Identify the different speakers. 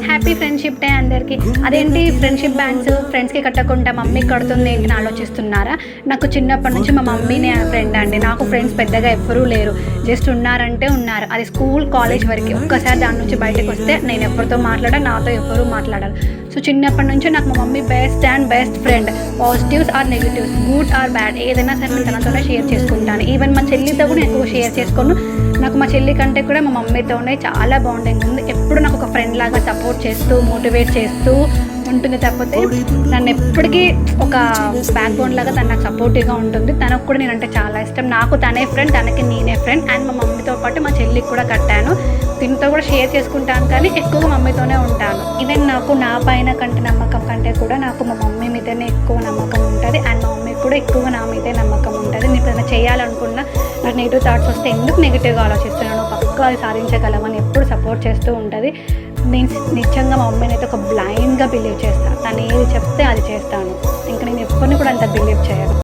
Speaker 1: Happy friendship day అందరికీ. అదేంటి friendship bands ఫ్రెండ్స్కి కట్టకుండా మమ్మీకి కడుతుంది ఏంటి అని ఆలోచిస్తున్నారా? నాకు చిన్నప్పటి నుంచి మా మమ్మీనే ఫ్రెండ్ అండి. నాకు ఫ్రెండ్స్ పెద్దగా ఎవ్వరూ లేరు, జస్ట్ ఉన్నారంటే ఉన్నారు. అది స్కూల్ కాలేజ్ వరకు. ఒక్కసారి దాని నుంచి బయటకు వస్తే నేను ఎవరితో మాట్లాడాలి, నాతో ఎవరు మాట్లాడాలి. సో చిన్నప్పటి నుంచి నాకు మా mummy best and best friend. Positives or negatives, good or bad, ఏదైనా సరే నేను తనతోనే షేర్ చేసుకుంటాను. ఈవెన్ మా చెల్లితో కూడా ఎక్కువ షేర్ చేసుకోను. నాకు మా చెల్లి కంటే కూడా మా మమ్మీతోనే చాలా బాండింగ్ ఉంది. ఎప్పుడు నాకు ఒక ఫ్రెండ్ లాగా సపోర్ట్ చేస్తూ మోటివేట్ చేస్తూ ఉంటుంది. తప్పితే నన్ను ఎప్పటికీ ఒక బ్యాక్ బోన్ లాగా తను నాకు సపోర్టివ్గా ఉంటుంది. తనకు కూడా నేనంటే చాలా ఇష్టం. నాకు తనే ఫ్రెండ్, తనకి నేనే ఫ్రెండ్. అండ్ మా మమ్మీతో పాటు మా చెల్లికి కూడా కట్టాను. దీంతో కూడా షేర్ చేసుకుంటాను, కానీ ఎక్కువగా మమ్మీతోనే ఉంటాను. ఈవెన్ నాకు నా పైన కంటే నమ్మకం కంటే కూడా నాకు మా మమ్మీ మీదనే ఎక్కువ నమ్మకం ఉంటుంది. అండ్ మా మమ్మీకి కూడా ఎక్కువగా నా మీదే నమ్మకం ఉంటుంది. నేను ఏదైనా చేయాలనుకున్నా నాకు నెగిటివ్ థాట్స్ వస్తే ఎందుకు నెగిటివ్గా ఆలోచిస్తున్నాను, పక్కా అది సాధించగలమని ఎప్పుడు సపోర్ట్ చేస్తూ ఉంటుంది. నేను నిజంగా మా మమ్మీని అయితే ఒక బ్లైండ్గా బిలీవ్ చేస్తాను. తను ఏది చెప్తే అది చేస్తాను. ఇంకా నేను ఎప్పటిని కూడా అంత బిలీవ్ చేయను.